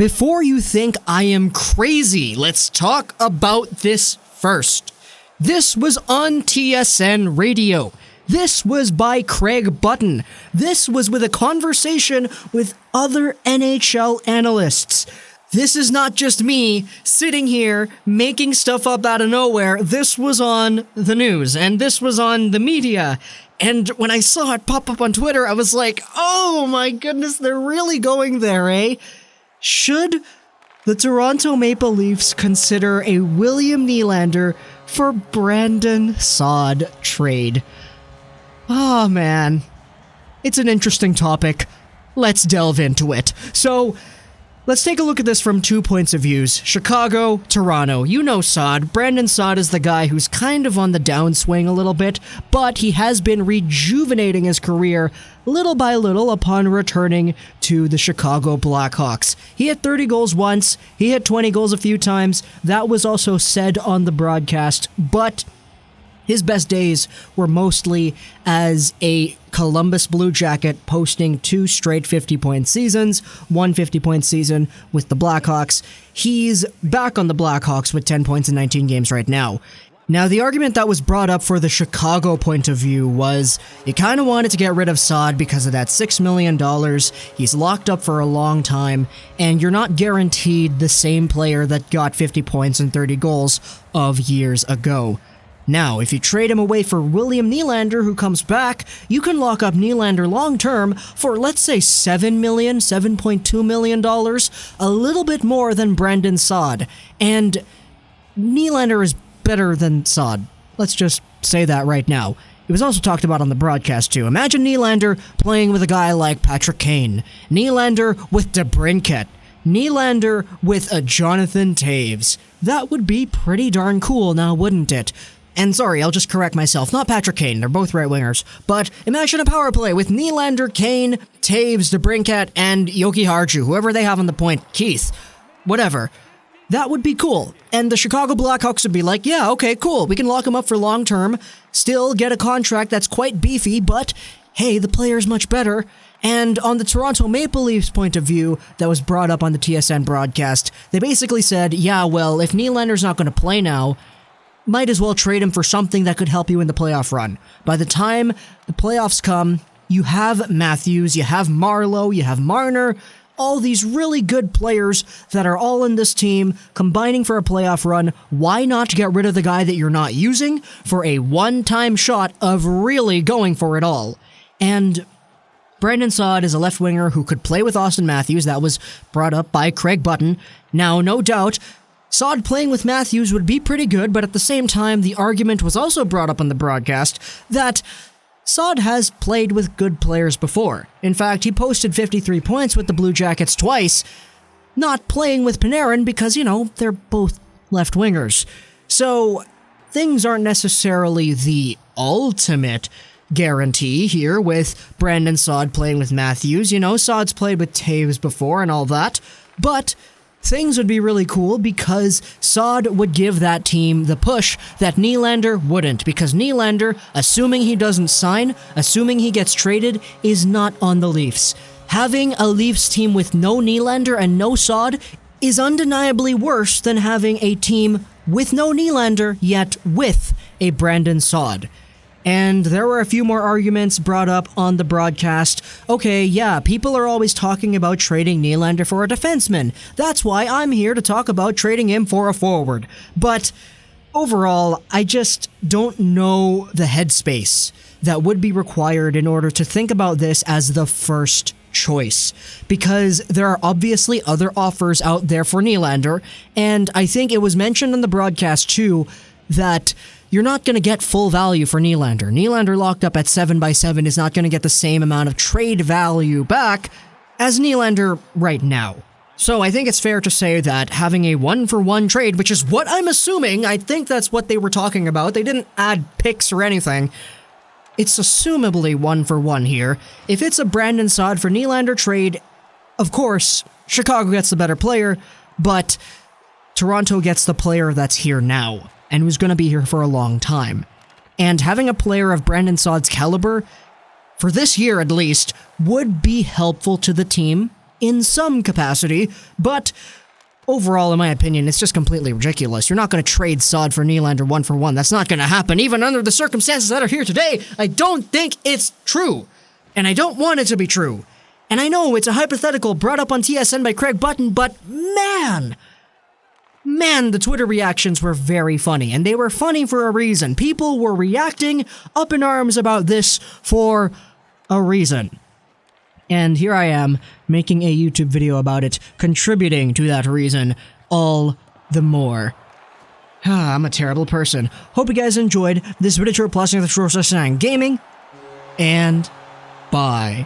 before you think I am crazy, let's talk about this first. This was on TSN Radio. This was by Craig Button. This was with a conversation with other NHL analysts. This is not just me sitting here making stuff up out of nowhere. This was on the news, and this was on the media. And when I saw it pop up on Twitter, I was like, oh my goodness, they're really going there, eh? Should the Toronto Maple Leafs consider a William Nylander for Brandon Saad trade? Oh man, it's an interesting topic. Let's delve into it. So, let's take a look at this from 2 points of views. Chicago, Toronto. You know Saad. Brandon Saad is the guy who's kind of on the downswing a little bit, but he has been rejuvenating his career little by little upon returning to the Chicago Blackhawks. He hit 30 goals once, he hit 20 goals a few times. That was also said on the broadcast, but his best days were mostly as a Columbus Blue Jacket, posting 2 straight 50-point seasons, one 50-point season with the Blackhawks. He's back on the Blackhawks with 10 points in 19 games right now. Now, the argument that was brought up for the Chicago point of view was you kind of wanted to get rid of Saad because of that $6 million. He's locked up for a long time, and you're not guaranteed the same player that got 50 points and 30 goals of years ago. Now, if you trade him away for William Nylander, who comes back, you can lock up Nylander long-term for, let's say, $7 million, $7.2 million, a little bit more than Brandon Saad. And Nylander is better than Saad. Let's just say that right now. It was also talked about on the broadcast, too. Imagine Nylander playing with a guy like Patrick Kane. Nylander with DeBrincat. Nylander with a Jonathan Toews. That would be pretty darn cool now, wouldn't it? And sorry, I'll just correct myself. Not Patrick Kane, they're both right wingers. But imagine a power play with Nylander, Kane, Toews, DeBrincat, and Yoki Harju, whoever they have on the point, Keith, whatever. That would be cool. And the Chicago Blackhawks would be like, yeah, okay, cool. We can lock him up for long term, still get a contract that's quite beefy, but hey, the player's much better. And on the Toronto Maple Leafs point of view that was brought up on the TSN broadcast, they basically said, yeah, well, if Nylander's not going to play now, might as well trade him for something that could help you in the playoff run. By the time the playoffs come, you have Matthews, you have Marleau, you have Marner, all these really good players that are all in this team combining for a playoff run. Why not get rid of the guy that you're not using for a one-time shot of really going for it all? And Brandon Saad is a left winger who could play with Austin Matthews. That was brought up by Craig Button. Now, no doubt, Saad playing with Matthews would be pretty good, but at the same time, the argument was also brought up on the broadcast that Saad has played with good players before. In fact, he posted 53 points with the Blue Jackets twice, not playing with Panarin because, they're both left wingers. So, things aren't necessarily the ultimate guarantee here with Brandon Saad playing with Matthews. Saad's played with Toews before and all that, but things would be really cool because Saad would give that team the push that Nylander wouldn't, because Nylander, assuming he doesn't sign, assuming he gets traded, is not on the Leafs. Having a Leafs team with no Nylander and no Saad is undeniably worse than having a team with no Nylander, yet with a Brandon Saad. And there were a few more arguments brought up on the broadcast. Okay, yeah, people are always talking about trading Nylander for a defenseman. That's why I'm here to talk about trading him for a forward. But overall, I just don't know the headspace that would be required in order to think about this as the first choice. Because there are obviously other offers out there for Nylander, and I think it was mentioned on the broadcast too that you're not going to get full value for Nylander. Nylander locked up at 7x7 is not going to get the same amount of trade value back as Nylander right now. So I think it's fair to say that having a one-for-one trade, which is what I'm assuming, I think that's what they were talking about. They didn't add picks or anything. It's assumably one-for-one here. If it's a Brandon Saad for Nylander trade, of course, Chicago gets the better player, but Toronto gets the player that's here now and who's going to be here for a long time. And having a player of Brandon Saad's caliber, for this year at least, would be helpful to the team in some capacity, but overall, in my opinion, it's just completely ridiculous. You're not going to trade Saad for Nylander 1-for-1. That's not going to happen. Even under the circumstances that are here today, I don't think it's true. And I don't want it to be true. And I know it's a hypothetical brought up on TSN by Craig Button, but man, the Twitter reactions were very funny. And they were funny for a reason. People were reacting up in arms about this for a reason. And here I am, making a YouTube video about it, contributing to that reason all the more. I'm a terrible person. Hope you guys enjoyed this video plus the TSN Gaming, and bye.